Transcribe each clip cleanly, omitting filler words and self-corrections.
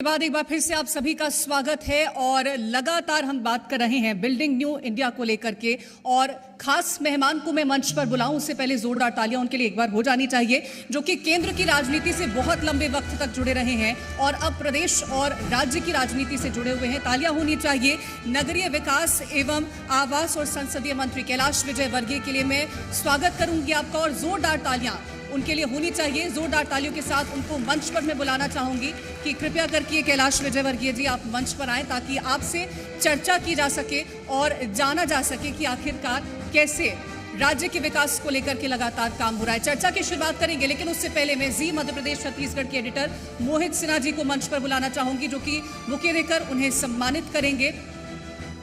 बाद एक बार फिर से आप सभी का स्वागत है और लगातार हम बात कर रहे हैं बिल्डिंग न्यू इंडिया को लेकर के। और खास मेहमान को मैं मंच पर बुलाऊं उससे पहले जोरदार तालियां उनके लिए एक बार हो जानी चाहिए, जो कि केंद्र की राजनीति से बहुत लंबे वक्त तक जुड़े रहे हैं और अब प्रदेश और राज्य की राजनीति से जुड़े हुए हैं। तालियां होनी चाहिए नगरीय विकास एवं आवास और संसदीय मंत्री कैलाश विजयवर्गीय के लिए। मैं स्वागत करूंगी आपका और जोरदार तालियां उनके लिए होनी चाहिए। जोरदार तालियों के साथ उनको मंच पर मैं बुलाना चाहूंगी कि कृपया करके कैलाश विजयवर्गीय जी आप मंच पर आए ताकि आपसे चर्चा की जा सके और जाना जा सके कि आखिरकार कैसे राज्य के विकास को लेकर के लगातार काम हो रहा है। चर्चा की शुरुआत करेंगे, लेकिन उससे पहले मैं जी मध्य प्रदेश छत्तीसगढ़ के एडिटर मोहित सिन्हा जी को मंच पर बुलाना चाहूंगी, जो कि बुके देकर उन्हें सम्मानित करेंगे।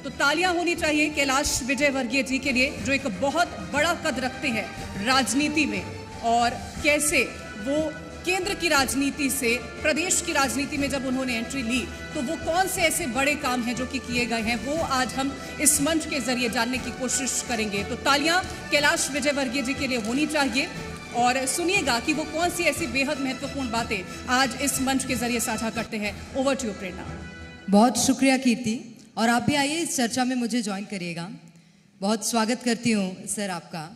तो तालियां होनी चाहिए कैलाश विजयवर्गीय जी के लिए, जो एक बहुत बड़ा कद रखते हैं राजनीति में और कैसे वो केंद्र की राजनीति से प्रदेश की राजनीति में जब उन्होंने एंट्री ली तो वो कौन से ऐसे बड़े काम हैं जो कि किए गए हैं, वो आज हम इस मंच के जरिए जानने की कोशिश करेंगे। तो तालियां कैलाश विजयवर्गीय जी के लिए होनी चाहिए और सुनिएगा कि वो कौन सी ऐसी बेहद महत्वपूर्ण बातें आज इस मंच के जरिए साझा करते हैं। ओवर टू यू प्रेरणा। बहुत शुक्रिया कीर्ति, और आप भी आइए इस चर्चा में मुझे ज्वाइन करिएगा। बहुत स्वागत करती हूँ सर आपका।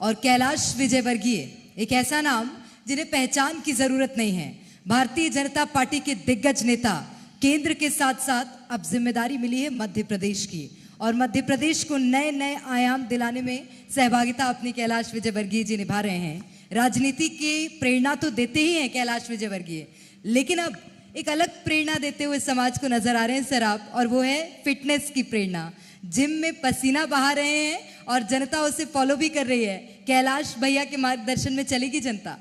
और कैलाश विजयवर्गीय एक ऐसा नाम जिन्हें पहचान की जरूरत नहीं है। भारतीय जनता पार्टी के दिग्गज नेता, केंद्र के साथ साथ अब जिम्मेदारी मिली है मध्य प्रदेश की, और मध्य प्रदेश को नए नए आयाम दिलाने में सहभागिता अपनी कैलाश विजयवर्गीय जी निभा रहे हैं। राजनीति की प्रेरणा तो देते ही हैं कैलाश विजयवर्गीय, लेकिन अब एक अलग प्रेरणा देते हुए समाज को नजर आ रहे हैं सर आप, और वो है फिटनेस की प्रेरणा। जिम में पसीना बहा रहे हैं और जनता उसे फॉलो भी कर रही है। कैलाश भैया के मार्गदर्शन में चलेगी जनता।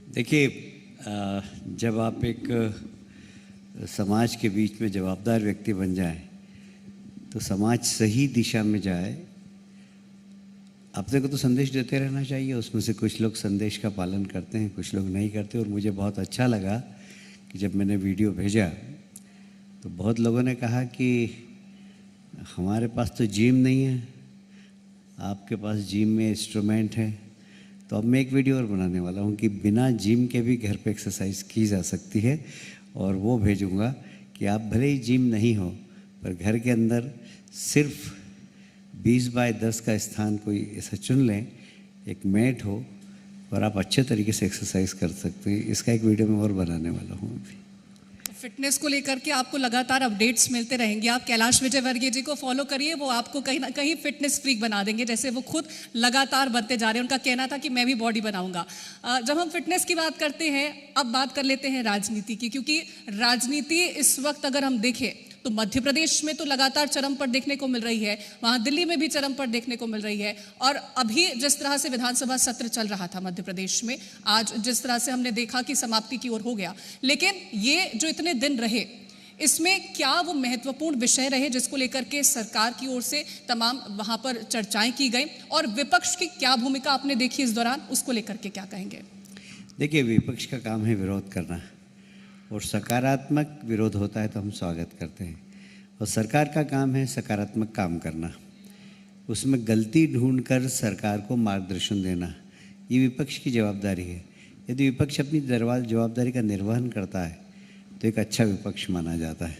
देखिए, जब आप एक समाज के बीच में जवाबदार व्यक्ति बन जाए तो समाज सही दिशा में जाए। अपने को तो संदेश देते रहना चाहिए, उसमें से कुछ लोग संदेश का पालन करते हैं, कुछ लोग नहीं करते। और मुझे बहुत अच्छा लगा कि जब मैंने वीडियो भेजा तो बहुत लोगों ने कहा कि हमारे पास तो जिम नहीं है, आपके पास जिम में इंस्ट्रूमेंट है। तो अब मैं एक वीडियो और बनाने वाला हूँ कि बिना जिम के भी घर पे एक्सरसाइज की जा सकती है, और वो भेजूँगा कि आप भले ही जिम नहीं हो पर घर के अंदर सिर्फ 20 बाय 10 का स्थान कोई ऐसा चुन लें, एक मैट हो और आप अच्छे तरीके से एक्सरसाइज कर सकते हैं। इसका एक वीडियो मैं और बनाने वाला हूँ अभी। फिटनेस को लेकर के आपको लगातार अपडेट्स मिलते रहेंगे। आप कैलाश विजयवर्गीय जी को फॉलो करिए, वो आपको कहीं ना कहीं फिटनेस फ्रीक बना देंगे, जैसे वो खुद लगातार बनते जा रहे हैं। उनका कहना था कि मैं भी बॉडी बनाऊंगा। जब हम फिटनेस की बात करते हैं, अब बात कर लेते हैं राजनीति की, क्योंकि राजनीति इस वक्त अगर हम देखें तो मध्य प्रदेश में तो लगातार चरम पर देखने को मिल रही है, वहां दिल्ली में भी चरम पर देखने को मिल रही है। और अभी जिस तरह से विधानसभा सत्र चल रहा था मध्य प्रदेश में, आज जिस तरह से हमने देखा कि समाप्ति की ओर हो गया, लेकिन ये जो इतने दिन रहे, इसमें क्या वो महत्वपूर्ण विषय रहे जिसको लेकर के सरकार की ओर से तमाम वहां पर चर्चाएं की गई, और विपक्ष की क्या भूमिका आपने देखी इस दौरान, उसको लेकर के क्या कहेंगे? देखिए, विपक्ष का काम है विरोध करना, और सकारात्मक विरोध होता है तो हम स्वागत करते हैं। और सरकार का काम है सकारात्मक काम करना, उसमें गलती ढूंढकर सरकार को मार्गदर्शन देना, ये विपक्ष की जवाबदारी है। यदि विपक्ष अपनी जवाबदारी का निर्वहन करता है तो एक अच्छा विपक्ष माना जाता है।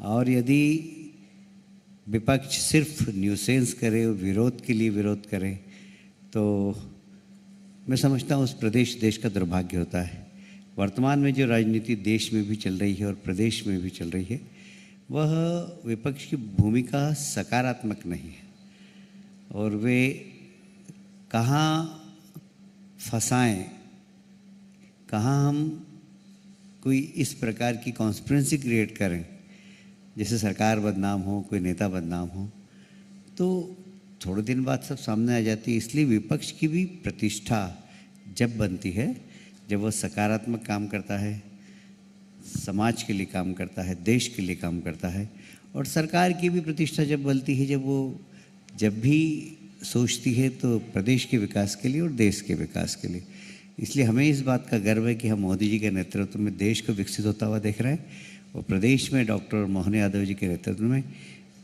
और यदि विपक्ष सिर्फ न्यूसेंस करे और विरोध के लिए विरोध करे तो मैं समझता हूँ उस देश का दुर्भाग्य होता है। वर्तमान में जो राजनीति देश में भी चल रही है और प्रदेश में भी चल रही है, वह विपक्ष की भूमिका सकारात्मक नहीं है, और वे कहाँ फंसाएं, कहाँ हम कोई इस प्रकार की कॉन्स्पिरेंसी क्रिएट करें जैसे सरकार बदनाम हो, कोई नेता बदनाम हो, तो थोड़े दिन बाद सब सामने आ जाती है। इसलिए विपक्ष की भी प्रतिष्ठा जब बनती है, जब वो सकारात्मक काम करता है, समाज के लिए काम करता है, देश के लिए काम करता है, और सरकार की भी प्रतिष्ठा जब बनती है, जब भी सोचती है तो प्रदेश के विकास के लिए और देश के विकास के लिए। इसलिए हमें इस बात का गर्व है कि हम मोदी जी के नेतृत्व में देश को विकसित होता हुआ देख रहे हैं, और प्रदेश में डॉक्टर मोहन यादव जी के नेतृत्व में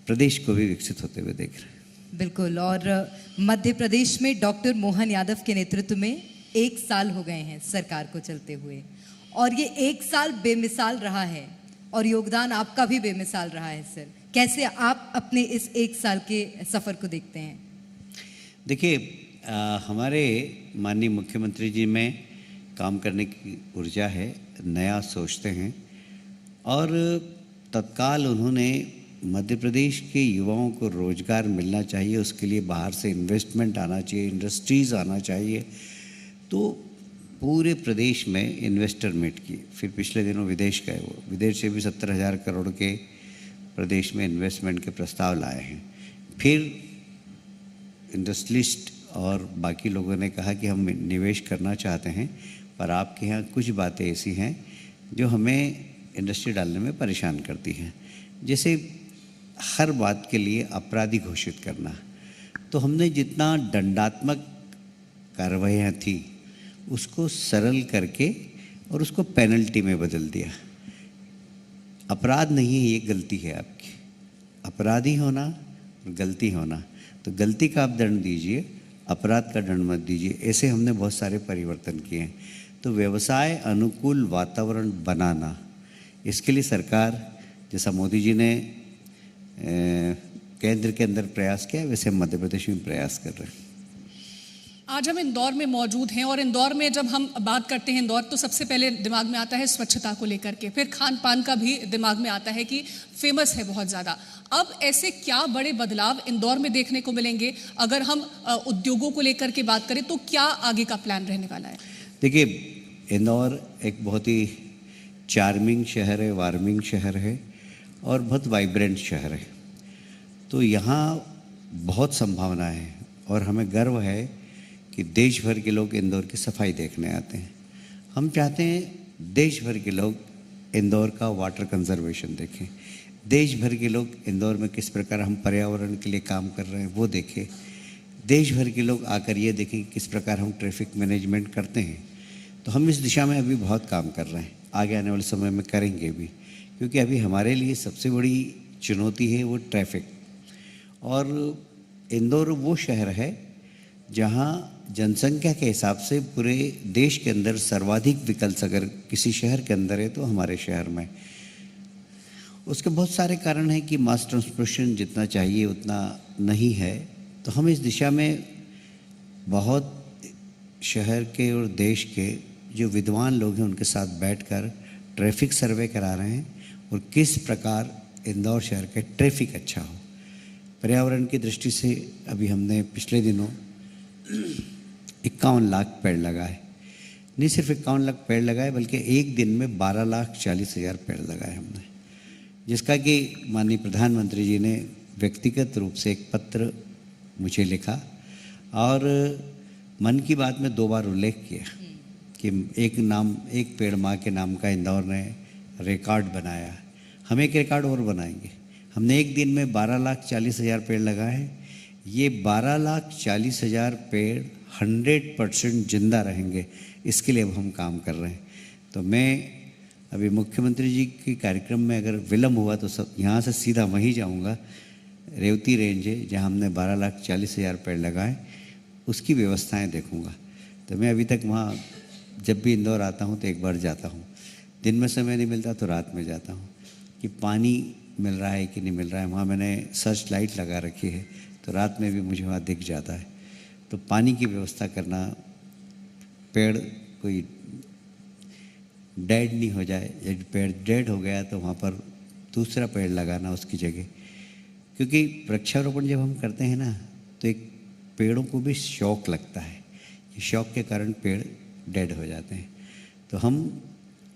प्रदेश को भी विकसित होते हुए देख रहे हैं। बिल्कुल, और मध्य प्रदेश में डॉक्टर मोहन यादव के नेतृत्व में 1 साल हो गए हैं सरकार को चलते हुए, और ये 1 साल बेमिसाल रहा है और योगदान आपका भी बेमिसाल रहा है सर। कैसे आप अपने इस 1 साल के सफ़र को देखते हैं? देखिए, हमारे माननीय मुख्यमंत्री जी में काम करने की ऊर्जा है, नया सोचते हैं और तत्काल उन्होंने मध्य प्रदेश के युवाओं को रोज़गार मिलना चाहिए, उसके लिए बाहर से इन्वेस्टमेंट आना चाहिए, इंडस्ट्रीज़ आना चाहिए। तो पूरे प्रदेश में इन्वेस्टर मीट की, फिर पिछले दिनों विदेश गए, वो विदेश से भी 70,000 करोड़ के प्रदेश में इन्वेस्टमेंट के प्रस्ताव लाए हैं। फिर इंडस्ट्रियलिस्ट और बाकी लोगों ने कहा कि हम निवेश करना चाहते हैं, पर आपके यहाँ कुछ बातें ऐसी हैं जो हमें इंडस्ट्री डालने में परेशान करती हैं, जैसे हर बात के लिए अपराधी घोषित करना। तो हमने जितना दंडात्मक कार्रवाइयाँ थी उसको सरल करके और उसको पेनल्टी में बदल दिया। अपराध नहीं है, ये गलती है आपकी। अपराधी होना और गलती होना, तो गलती का आप दंड दीजिए, अपराध का दंड मत दीजिए। ऐसे हमने बहुत सारे परिवर्तन किए हैं। तो व्यवसाय अनुकूल वातावरण बनाना, इसके लिए सरकार, जैसा मोदी जी ने केंद्र के अंदर प्रयास किया, वैसे हम मध्य प्रदेश में प्रयास कर रहे हैं। आज हम इंदौर में मौजूद हैं और इंदौर में जब हम बात करते हैं इंदौर, तो सबसे पहले दिमाग में आता है स्वच्छता को लेकर के, फिर खान पान का भी दिमाग में आता है कि फेमस है बहुत ज़्यादा। अब ऐसे क्या बड़े बदलाव इंदौर में देखने को मिलेंगे? अगर हम उद्योगों को लेकर के बात करें तो क्या आगे का प्लान रहने वाला है? देखिए, इंदौर एक बहुत ही चार्मिंग शहर है, वार्मिंग शहर है और बहुत वाइब्रेंट शहर है। तो यहाँ बहुत संभावना है और हमें गर्व है कि देश भर के लोग इंदौर की सफाई देखने आते हैं। हम चाहते हैं देश भर के लोग इंदौर का वाटर कंजर्वेशन देखें, देश भर के लोग इंदौर में किस प्रकार हम पर्यावरण के लिए काम कर रहे हैं वो देखें, देश भर के लोग आकर ये देखें किस प्रकार हम ट्रैफिक मैनेजमेंट करते हैं। तो हम इस दिशा में अभी बहुत काम कर रहे हैं, आगे आने वाले समय में करेंगे भी, क्योंकि अभी हमारे लिए सबसे बड़ी चुनौती है वो ट्रैफिक। और इंदौर वो शहर है जहाँ जनसंख्या के हिसाब से पूरे देश के अंदर सर्वाधिक विकल्प अगर किसी शहर के अंदर है तो हमारे शहर में। उसके बहुत सारे कारण हैं कि मास ट्रांसपोर्टेशन जितना चाहिए उतना नहीं है। तो हम इस दिशा में बहुत शहर के और देश के जो विद्वान लोग हैं उनके साथ बैठकर ट्रैफिक सर्वे करा रहे हैं और किस प्रकार इंदौर शहर का ट्रैफिक अच्छा हो। पर्यावरण की दृष्टि से अभी हमने पिछले दिनों 51 लाख पेड़ लगाए, नहीं सिर्फ 51 लाख पेड़ लगाए बल्कि एक दिन में 12,40,000 पेड़ लगाए हमने, जिसका कि माननीय प्रधानमंत्री जी ने व्यक्तिगत रूप से एक पत्र मुझे लिखा और मन की बात में 2 बार उल्लेख किया कि एक पेड़ माँ के नाम का इंदौर ने रिकॉर्ड बनाया। हम एक रिकॉर्ड और बनाएंगे। हमने एक दिन में 12,40,000 पेड़ लगाए हैं। ये 12,40,000 पेड़ 100% जिंदा रहेंगे, इसके लिए अब हम काम कर रहे हैं। तो मैं अभी मुख्यमंत्री जी के कार्यक्रम में अगर विलम्ब हुआ तो सब यहाँ से सीधा वहीं जाऊँगा, रेवती रेंज है जहाँ हमने 12,40,000 पेड़ लगाए, उसकी व्यवस्थाएं देखूँगा। तो मैं अभी तक वहाँ जब भी इंदौर आता हूँ तो एक बार जाता हूँ, दिन में समय नहीं मिलता तो रात में जाता हूँ कि पानी मिल रहा है कि नहीं मिल रहा है। वहाँ मैंने सर्च लाइट लगा रखी है तो रात में भी मुझे वहाँ दिख जाता है। तो पानी की व्यवस्था करना, पेड़ कोई डेड नहीं हो जाए, यदि पेड़ डेड हो गया तो वहाँ पर दूसरा पेड़ लगाना उसकी जगह, क्योंकि वृक्षारोपण जब हम करते हैं ना तो एक पेड़ों को भी शौक लगता है, ये शौक के कारण पेड़ डेड हो जाते हैं। तो हम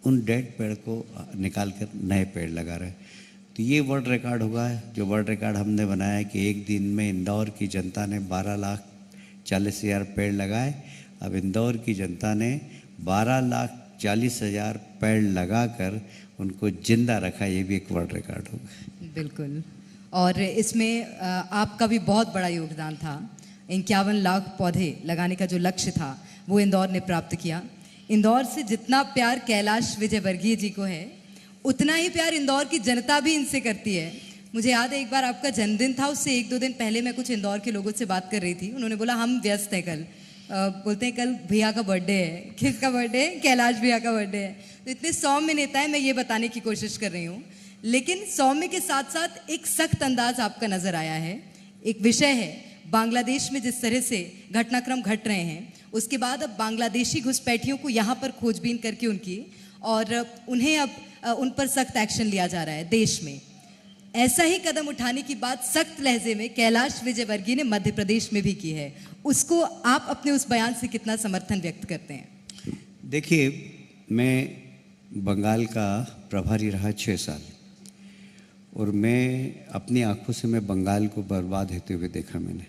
उन डेड पेड़ को निकाल कर नए पेड़ लगा रहे हैं। तो ये वर्ल्ड रिकॉर्ड होगा, जो वर्ल्ड रिकॉर्ड हमने बनाया है कि एक दिन में इंदौर की जनता ने 12,40,000 पेड़ लगाए। अब इंदौर की जनता ने 12,40,000 पेड़ लगाकर उनको जिंदा रखा, ये भी एक वर्ल्ड रिकॉर्ड होगा। बिल्कुल, और इसमें आपका भी बहुत बड़ा योगदान था। 51 लाख पौधे लगाने का जो लक्ष्य था वो इंदौर ने प्राप्त किया। इंदौर से जितना प्यार कैलाश विजयवर्गीय जी को है उतना ही प्यार इंदौर की जनता भी इनसे करती है। मुझे याद है एक बार आपका जन्मदिन था, उससे 1-2 दिन पहले मैं कुछ इंदौर के लोगों से बात कर रही थी, उन्होंने बोला हम व्यस्त हैं कल, बोलते हैं कल भैया का बर्थडे है। किसका बर्थडे है? कैलाश भैया का बर्थडे है। तो इतने सौम्य नेता है, मैं ये बताने की कोशिश कर रही हूँ। लेकिन सौम्य के साथ साथ एक सख्त अंदाज आपका नजर आया है। एक विषय है बांग्लादेश में जिस तरह से घटनाक्रम घट रहे हैं, उसके बाद अब बांग्लादेशी घुसपैठियों को यहाँ पर खोजबीन करके उनकी और उन्हें अब उन पर सख्त एक्शन लिया जा रहा है देश में। ऐसा ही कदम उठाने की बात सख्त लहजे में कैलाश विजयवर्गीय ने मध्य प्रदेश में भी की है। उसको आप अपने उस बयान से कितना समर्थन व्यक्त करते हैं? देखिए, मैं बंगाल का प्रभारी रहा 6 साल और मैं अपनी आंखों से मैं बंगाल को बर्बाद होते हुए देखा मैंने।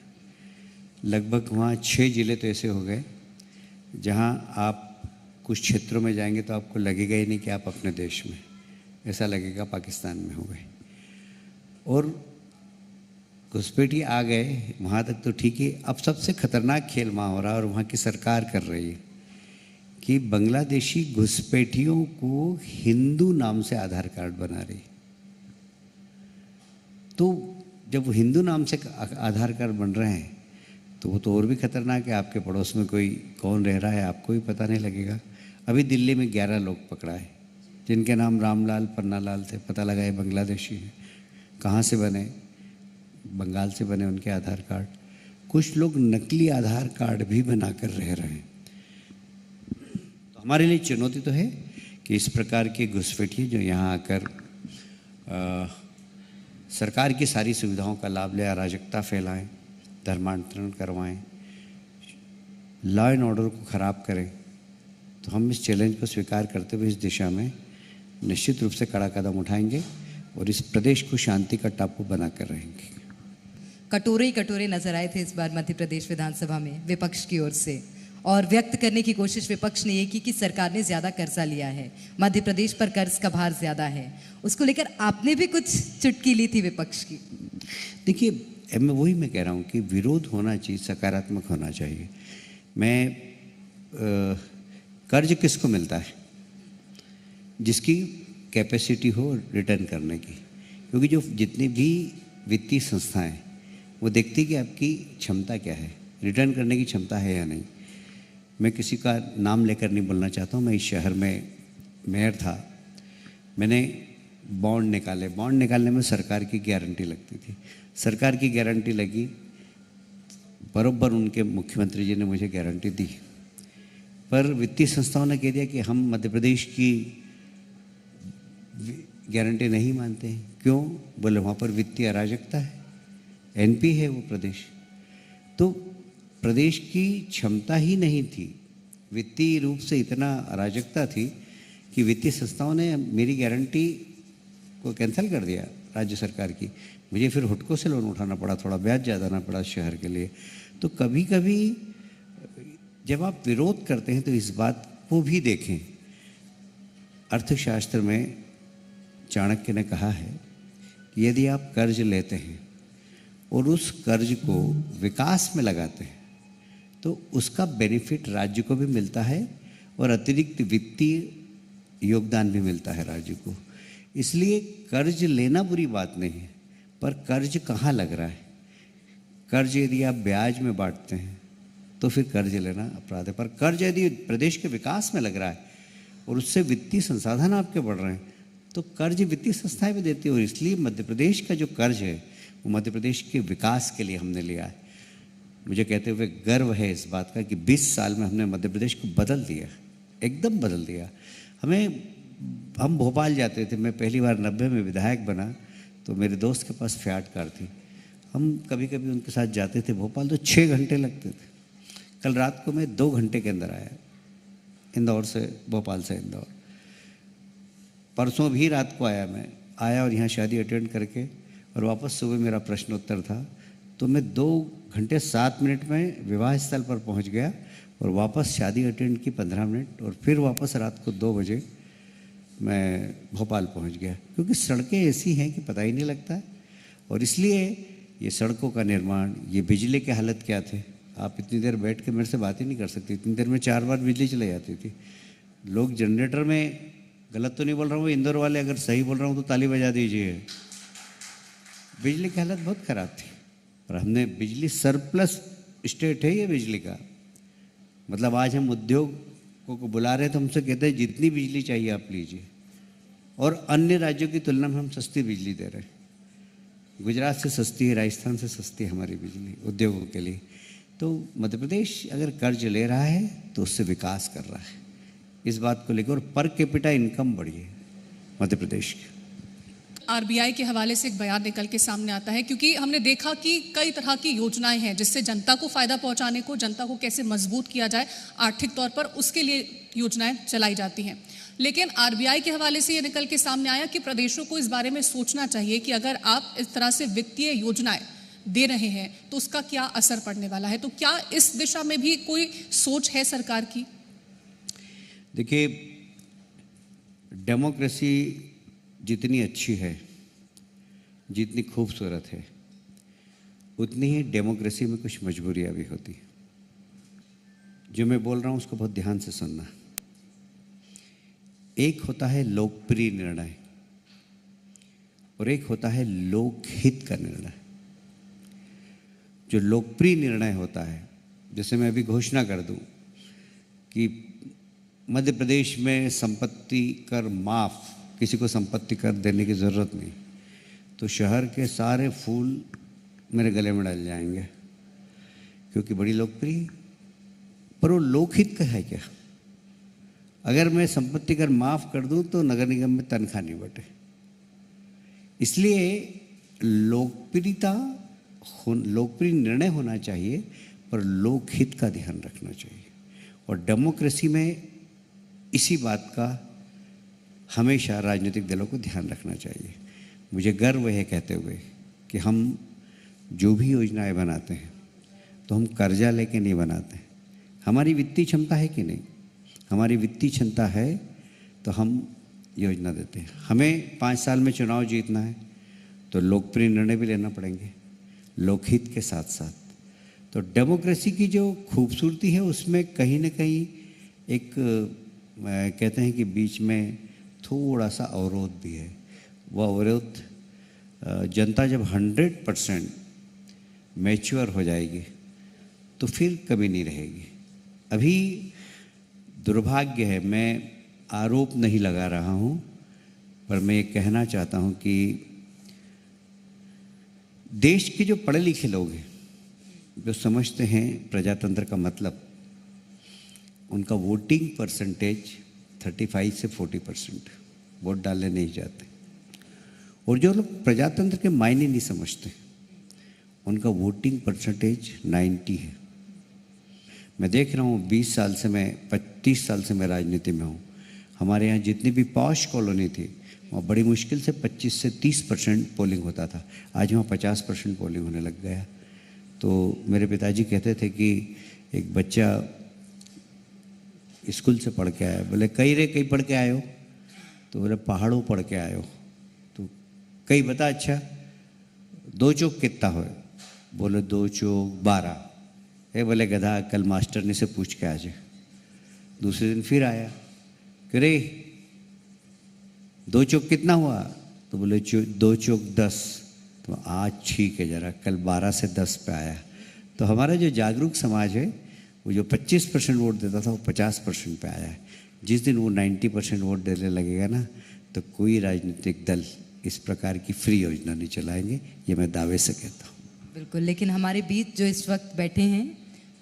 लगभग वहाँ 6 जिले तो ऐसे हो गए जहाँ आप कुछ क्षेत्रों में जाएंगे तो आपको लगेगा ही नहीं कि आप अपने देश में, ऐसा लगेगा पाकिस्तान में हो गए। और घुसपैठी आ गए वहाँ तक तो ठीक है। अब सबसे खतरनाक खेल वहाँ हो रहा है और वहाँ की सरकार कर रही है कि बांग्लादेशी घुसपैठियों को हिंदू नाम से आधार कार्ड बना रही। तो जब वो हिंदू नाम से आधार कार्ड बन रहे हैं तो वो तो और भी खतरनाक है। आपके पड़ोस में कोई कौन रह रहा है आपको भी पता नहीं लगेगा। अभी दिल्ली में 11 लोग पकड़ा है जिनके नाम रामलाल पन्नालाल थे। पता लगा है बांग्लादेशी हैं। कहाँ से बने? बंगाल से बने उनके आधार कार्ड। कुछ लोग नकली आधार कार्ड भी बनाकर रह रहे हैं। तो हमारे लिए चुनौती तो है कि इस प्रकार के घुसपैठिए जो यहाँ आकर सरकार की सारी सुविधाओं का लाभ ले अराजकता फैलाएं, धर्मांतरण करवाएं, लॉ एंड ऑर्डर को ख़राब करें, तो हम इस चैलेंज को स्वीकार करते हुए इस दिशा में निश्चित रूप से कड़ा कदम उठाएंगे और इस प्रदेश को शांति का टापू बनाकर रहेंगे। कटोरे ही कटोरे नजर आए थे इस बार मध्य प्रदेश विधानसभा में विपक्ष की ओर से, और व्यक्त करने की कोशिश विपक्ष ने ये की कि सरकार ने ज्यादा कर्जा लिया है, मध्य प्रदेश पर कर्ज का भार ज्यादा है। उसको लेकर आपने भी कुछ चुटकी ली थी विपक्ष की। देखिए, मैं कह रहा हूँ कि विरोध होना चाहिए, सकारात्मक होना चाहिए। कर्ज किसको मिलता है? जिसकी कैपेसिटी हो रिटर्न करने की। क्योंकि जो जितनी भी वित्तीय संस्थाएं वो देखती कि आपकी क्षमता क्या है, रिटर्न करने की क्षमता है या नहीं। मैं किसी का नाम लेकर नहीं बोलना चाहता हूँ। मैं इस शहर में मेयर था, मैंने बॉन्ड निकाले। बॉन्ड निकालने में सरकार की गारंटी लगती थी। सरकार की गारंटी लगी, बरोबर उनके मुख्यमंत्री जी ने मुझे गारंटी दी, पर वित्तीय संस्थाओं ने कह दिया कि हम मध्य प्रदेश की गारंटी नहीं मानते हैं। क्यों? बोले वहाँ पर वित्तीय अराजकता है, एनपी है वो प्रदेश। तो प्रदेश की क्षमता ही नहीं थी, वित्तीय रूप से इतना अराजकता थी कि वित्तीय संस्थाओं ने मेरी गारंटी को कैंसिल कर दिया राज्य सरकार की। मुझे फिर हुडको से लोन उठाना पड़ा, थोड़ा ब्याज ज़्यादा ना पड़ा शहर के लिए। तो कभी कभी जब आप विरोध करते हैं तो इस बात को भी देखें। अर्थशास्त्र में चाणक्य ने कहा है कि यदि आप कर्ज लेते हैं और उस कर्ज को विकास में लगाते हैं तो उसका बेनिफिट राज्य को भी मिलता है और अतिरिक्त वित्तीय योगदान भी मिलता है राज्य को। इसलिए कर्ज लेना बुरी बात नहीं है, पर कर्ज कहाँ लग रहा है। कर्ज यदि आप ब्याज में बांटते हैं तो फिर कर्ज लेना अपराध है, पर कर्ज यदि प्रदेश के विकास में लग रहा है और उससे वित्तीय संसाधन आपके बढ़ रहे हैं तो कर्ज वित्तीय संस्थाएं भी देती है। और इसलिए मध्य प्रदेश का जो कर्ज है वो मध्य प्रदेश के विकास के लिए हमने लिया है। मुझे कहते हुए गर्व है इस बात का कि 20 साल में हमने मध्य प्रदेश को बदल दिया, एकदम बदल दिया। हम भोपाल जाते थे, मैं पहली बार 90 में विधायक बना तो मेरे दोस्त के पास फियाट कार थी। हम कभी कभी उनके साथ जाते थे भोपाल तो 6 घंटे लगते थे। कल रात को मैं 2 घंटे के अंदर आया, इंदौर से, भोपाल से इंदौर। परसों भी रात को मैं आया और यहाँ शादी अटेंड करके और वापस सुबह मेरा प्रश्नोत्तर था तो मैं 2 घंटे 7 मिनट में विवाह स्थल पर पहुँच गया और वापस शादी अटेंड की 15 मिनट और फिर वापस रात को 2 बजे मैं भोपाल पहुँच गया। क्योंकि सड़कें ऐसी हैं कि पता ही नहीं लगता है। और इसलिए ये सड़कों का निर्माण, ये बिजली की हालत क्या थे, आप इतनी देर बैठ के मेरे से बात ही नहीं कर सकते। इतनी देर में 4 बार बिजली चली जाती थी। लोग जनरेटर में, गलत तो नहीं बोल रहा हूँ, इंदौर वाले अगर सही बोल रहा हूँ तो ताली बजा दीजिए। बिजली की हालत बहुत ख़राब थी और हमने बिजली सरप्लस स्टेट है ये बिजली का, मतलब आज हम उद्योग को बुला रहे हैं तो हमसे कहते हैं जितनी बिजली चाहिए आप लीजिए, और अन्य राज्यों की तुलना में हम सस्ती बिजली दे रहे हैं। गुजरात से सस्ती है, राजस्थान से सस्ती है हमारी बिजली उद्योगों के लिए। तो मध्य प्रदेश अगर कर्ज ले रहा है तो उससे विकास कर रहा है, इस बात को लेकर। और पर कैपिटा इनकम बढ़ी है मध्य प्रदेश की। आरबीआई के हवाले से एक बयान निकल के सामने आता है, क्योंकि हमने देखा कि कई तरह की योजनाएं हैं जिससे जनता को फायदा पहुंचाने को, जनता को कैसे मजबूत किया जाए आर्थिक तौर पर, उसके लिए योजनाएं चलाई जाती हैं। लेकिन आरबीआई के हवाले से ये निकल के सामने आया कि प्रदेशों को इस बारे में सोचना चाहिए कि अगर आप इस तरह से वित्तीय योजनाएं दे रहे हैं तो उसका क्या असर पड़ने वाला है। तो क्या इस दिशा में भी कोई सोच है सरकार की? देखिए, डेमोक्रेसी जितनी अच्छी है, जितनी खूबसूरत है, उतनी ही डेमोक्रेसी में कुछ मजबूरियां भी होती हैं। जो मैं बोल रहा हूं उसको बहुत ध्यान से सुनना। एक होता है लोकप्रिय निर्णय और एक होता है लोकहित का निर्णय। जो लोकप्रिय निर्णय होता है, जैसे मैं अभी घोषणा कर दूं कि मध्य प्रदेश में संपत्ति कर माफ, किसी को संपत्ति कर देने की ज़रूरत नहीं, तो शहर के सारे फूल मेरे गले में डल जाएंगे, क्योंकि बड़ी लोकप्रिय। पर वो लोकहित का है क्या? अगर मैं संपत्ति कर माफ कर दूं तो नगर निगम में तनख्वाह नहीं बटे। इसलिए लोकप्रिय निर्णय होना चाहिए, पर लोकहित का ध्यान रखना चाहिए। और डेमोक्रेसी में इसी बात का हमेशा राजनीतिक दलों को ध्यान रखना चाहिए। मुझे गर्व है कहते हुए कि हम जो भी योजनाएं बनाते हैं तो हम कर्जा लेके नहीं बनाते। हमारी वित्तीय क्षमता है कि नहीं? हमारी वित्तीय क्षमता है तो हम योजना देते हैं। हमें 5 साल में चुनाव जीतना है तो लोकप्रिय निर्णय भी लेना पड़ेंगे, लोकहित के साथ साथ। तो डेमोक्रेसी की जो खूबसूरती है उसमें कहीं ना कहीं एक कहते हैं कि बीच में थोड़ा सा अवरोध भी है। वह अवरोध जनता जब 100% मैच्योर हो जाएगी तो फिर कभी नहीं रहेगी। अभी दुर्भाग्य है, मैं आरोप नहीं लगा रहा हूँ, पर मैं ये कहना चाहता हूँ कि देश के जो पढ़े लिखे लोग हैं, जो समझते हैं प्रजातंत्र का मतलब, उनका वोटिंग परसेंटेज 35 से 40% वोट डालने नहीं जाते। और जो लोग प्रजातंत्र के मायने नहीं समझते, उनका वोटिंग परसेंटेज 90 है। मैं देख रहा हूँ 20 साल से, मैं 25 साल से मैं राजनीति में हूँ। हमारे यहाँ जितनी भी पॉश कॉलोनी थी वहाँ बड़ी मुश्किल से 25 से 30% पोलिंग होता था। आज वहाँ 50% पोलिंग होने लग गया। तो मेरे पिताजी कहते थे कि एक बच्चा स्कूल से पढ़ के आया, बोले कहीं पढ़ के आए हो? तो बोले पहाड़ों पढ़ के आए हो। तो कहीं बता, अच्छा 2 चौक कितना हो? बोले 2 चौक 12 है। बोले गधा, कल मास्टर ने से पूछ के आ जाए। दूसरे दिन फिर आया कि रे 2 चौक कितना हुआ? तो बोले 2 चौक 10। तो आज ठीक है, जरा कल 12 से 10 पे आया। तो हमारा जो जागरूक समाज है, वो जो 25% वोट देता था वो 50% पे आया है। जिस दिन वो 90% वोट देने लगेगा ना, तो कोई राजनीतिक दल इस प्रकार की फ्री योजना नहीं चलाएंगे, ये मैं दावे से कहता हूँ। बिल्कुल, लेकिन हमारे बीच जो इस वक्त बैठे हैं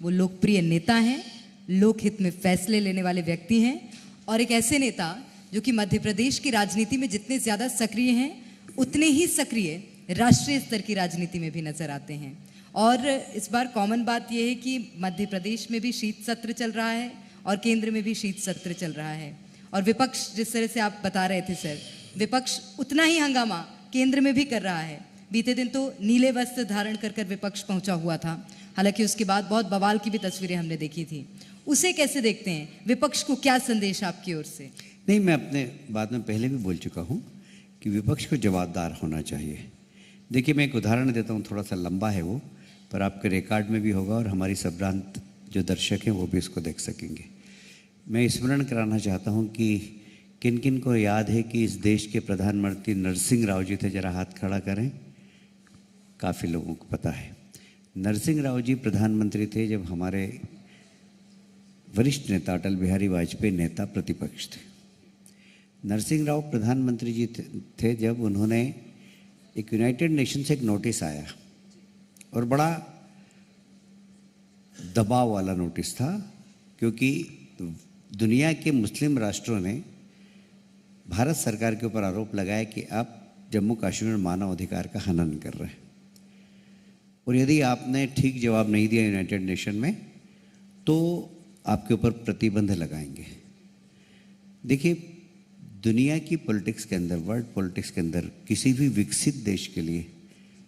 वो लोकप्रिय नेता हैं, लोकहित में फैसले लेने वाले व्यक्ति हैं, और एक ऐसे नेता जो कि मध्य प्रदेश की राजनीति में जितने ज़्यादा सक्रिय हैं उतने ही सक्रिय राष्ट्रीय स्तर की राजनीति में भी नजर आते हैं। और इस बार कॉमन बात यह है कि मध्य प्रदेश में भी शीत सत्र चल रहा है और केंद्र में भी शीत सत्र चल रहा है। और विपक्ष, जिस तरह से आप बता रहे थे सर, विपक्ष उतना ही हंगामा केंद्र में भी कर रहा है। बीते दिन तो नीले वस्त्र धारण कर कर विपक्ष पहुंचा हुआ था, हालांकि उसके बाद बहुत बवाल की भी तस्वीरें हमने देखी थी। उसे कैसे देखते हैं? विपक्ष को क्या संदेश आपकी ओर से? नहीं, मैं अपने बात में पहले भी बोल चुका हूँ कि विपक्ष को जवाबदार होना चाहिए। देखिए, मैं एक उदाहरण देता हूँ, थोड़ा सा लंबा है वो, पर आपके रिकॉर्ड में भी होगा और हमारी संभ्रांत जो दर्शक हैं वो भी इसको देख सकेंगे। मैं स्मरण कराना चाहता हूँ कि किन किन को याद है कि इस देश के प्रधानमंत्री नरसिंह राव जी थे? जरा हाथ खड़ा करें। काफ़ी लोगों को पता है। नरसिंह राव जी प्रधानमंत्री थे जब हमारे वरिष्ठ नेता अटल बिहारी वाजपेयी नेता प्रतिपक्ष थे। नरसिंह राव प्रधानमंत्री जी थे जब उन्होंने एक यूनाइटेड नेशन से एक नोटिस आया और बड़ा दबाव वाला नोटिस था, क्योंकि दुनिया के मुस्लिम राष्ट्रों ने भारत सरकार के ऊपर आरोप लगाया कि आप जम्मू कश्मीर में मानव अधिकार का हनन कर रहे हैं, और यदि आपने ठीक जवाब नहीं दिया यूनाइटेड नेशन में तो आपके ऊपर प्रतिबंध लगाएंगे। देखिए, दुनिया की पॉलिटिक्स के अंदर, वर्ल्ड पॉलिटिक्स के अंदर किसी भी विकसित देश के लिए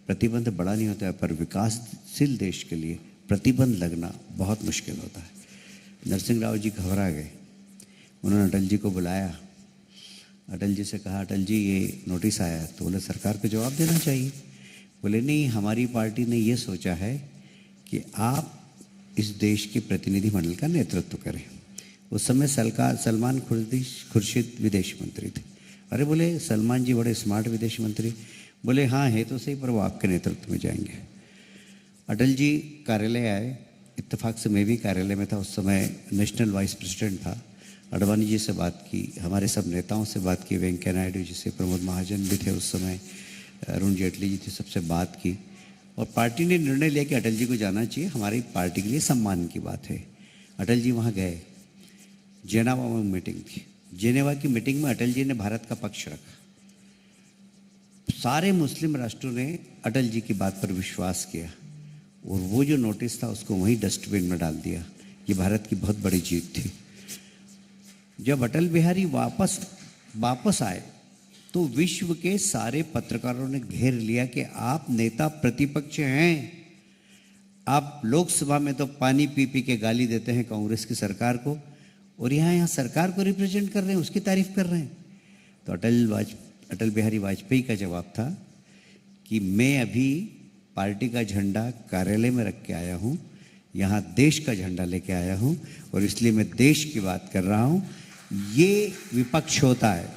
प्रतिबंध बड़ा नहीं होता है, पर विकासशील देश के लिए प्रतिबंध लगना बहुत मुश्किल होता है। नरसिंह राव जी घबरा गए। उन्होंने अटल जी को बुलाया, अटल जी से कहा, अटल जी ये नोटिस आया है। तो बोले सरकार को जवाब देना चाहिए। बोले नहीं, हमारी पार्टी ने ये सोचा है कि आप इस देश के प्रतिनिधि मंडल का नेतृत्व करें। उस समय सलमान खुर्शीद विदेश मंत्री थे। अरे बोले सलमान जी बड़े स्मार्ट विदेश मंत्री। बोले हाँ है तो सही, पर वो आपके नेतृत्व में जाएंगे। अटल जी कार्यालय आए, इत्तेफाक से मैं भी कार्यालय में था, उस समय नेशनल वाइस प्रेसिडेंट था। अडवाणी जी से बात की, हमारे सब नेताओं से बात की, वेंकैया नायडू जी से, प्रमोद महाजन भी थे उस समय, अरुण जेटली जी थे, सबसे बात की और पार्टी ने निर्णय लिया कि अटल जी को जाना चाहिए। हमारी पार्टी के लिए सम्मान की बात है। अटल जी वहाँ गए। जेनेवा में मीटिंग थी। जेनेवा की मीटिंग में अटल जी ने भारत का पक्ष रखा। सारे मुस्लिम राष्ट्रों ने अटल जी की बात पर विश्वास किया और वो जो नोटिस था उसको वहीं डस्टबिन में डाल दिया। ये भारत की बहुत बड़ी जीत थी। जब अटल बिहारी वापस आए तो विश्व के सारे पत्रकारों ने घेर लिया कि आप नेता प्रतिपक्ष हैं, आप लोकसभा में तो पानी पी पी के गाली देते हैं कांग्रेस की सरकार को, और यहाँ सरकार को रिप्रेजेंट कर रहे हैं, उसकी तारीफ कर रहे हैं। तो अटल बिहारी वाजपेयी का जवाब था कि मैं अभी पार्टी का झंडा कार्यालय में रख के आया हूँ, यहाँ देश का झंडा लेके आया हूँ और इसलिए मैं देश की बात कर रहा हूँ। ये विपक्ष होता है,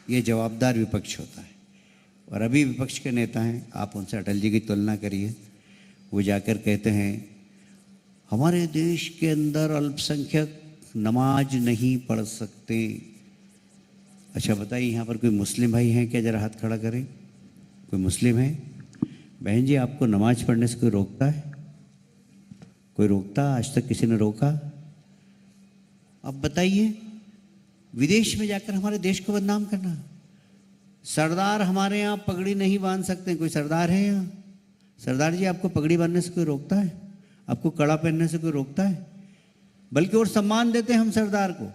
ये जवाबदार विपक्ष होता है। और अभी विपक्ष के नेता हैं, आप उनसे अटल जी की तुलना करिए। वो जाकर कहते हैं हमारे देश के अंदर अल्पसंख्यक नमाज नहीं पढ़ सकते। अच्छा बताइए, यहाँ पर कोई मुस्लिम भाई हैं क्या? जरा हाथ खड़ा करें। कोई मुस्लिम है? बहन जी, आपको नमाज पढ़ने से कोई रोकता है? कोई रोकता? आज तक किसी ने रोका? अब बताइए, विदेश में जाकर हमारे देश को बदनाम करना। सरदार हमारे यहाँ पगड़ी नहीं बांध सकते। कोई सरदार है यहाँ? सरदार जी, आपको पगड़ी बांधने से कोई रोकता है? आपको कड़ा पहनने से कोई रोकता है? बल्कि और सम्मान देते हैं हम सरदार को।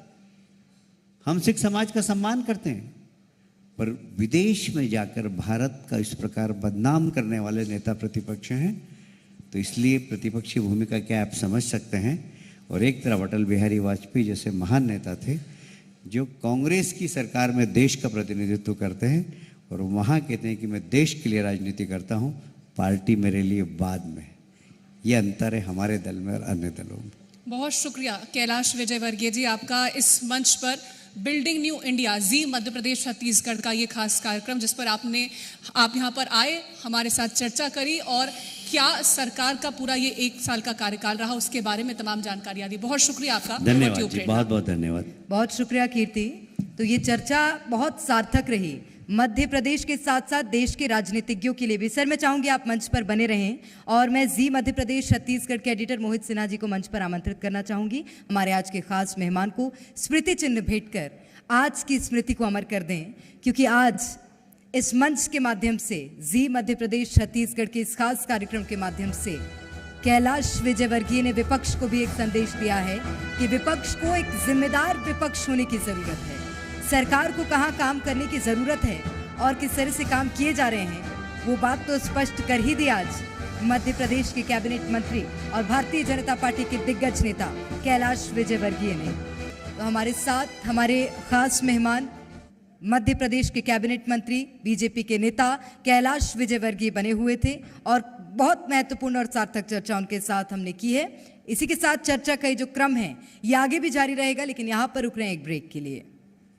हम सिख समाज का सम्मान करते हैं। पर विदेश में जाकर भारत का इस प्रकार बदनाम करने वाले नेता प्रतिपक्ष हैं। तो इसलिए प्रतिपक्षी भूमिका क्या आप समझ सकते हैं। और एक तरफ अटल बिहारी वाजपेयी जैसे महान नेता थे जो कांग्रेस की सरकार में देश का प्रतिनिधित्व करते हैं, और वहाँ कहते हैं कि मैं देश के लिए राजनीति करता हूँ, पार्टी मेरे लिए बाद में। ये अंतर है हमारे दल में और अन्य दलों में। बहुत शुक्रिया कैलाश विजयवर्गीय जी, आपका इस मंच पर बिल्डिंग न्यू इंडिया जी मध्य प्रदेश छत्तीसगढ़ का ये खास कार्यक्रम जिस पर आप यहाँ पर आए, हमारे साथ चर्चा करी और क्या सरकार का पूरा ये 1 साल का कार्यकाल रहा उसके बारे में तमाम जानकारियां दी। बहुत शुक्रिया आपका। धन्यवाद जी, बहुत बहुत धन्यवाद। बहुत शुक्रिया कीर्ति। तो ये चर्चा बहुत सार्थक रही, मध्य प्रदेश के साथ साथ देश के राजनीतिज्ञों के लिए भी। सर, मैं चाहूंगी आप मंच पर बने रहें और मैं जी मध्य प्रदेश छत्तीसगढ़ के एडिटर मोहित सिन्हा जी को मंच पर आमंत्रित करना चाहूंगी। हमारे आज के खास मेहमान को स्मृति चिन्ह भेंट कर आज की स्मृति को अमर कर दें, क्योंकि आज इस मंच के माध्यम से, जी मध्य प्रदेश छत्तीसगढ़ के इस खास कार्यक्रम के माध्यम से कैलाश विजयवर्गीय ने विपक्ष को भी एक संदेश दिया है कि विपक्ष को एक जिम्मेदार विपक्ष होने की जरूरत है। सरकार को कहाँ काम करने की जरूरत है और किस तरह से काम किए जा रहे हैं, वो बात तो स्पष्ट कर ही दी आज मध्य प्रदेश के कैबिनेट मंत्री और भारतीय जनता पार्टी के दिग्गज नेता कैलाश विजयवर्गीय ने। तो हमारे साथ हमारे खास मेहमान मध्य प्रदेश के कैबिनेट मंत्री, बीजेपी के नेता कैलाश विजयवर्गीय बने हुए थे और बहुत महत्वपूर्ण और सार्थक चर्चा उनके साथ हमने की है। इसी के साथ चर्चा का जो क्रम है ये आगे भी जारी रहेगा, लेकिन यहाँ पर रुक रहे हैं एक ब्रेक के लिए।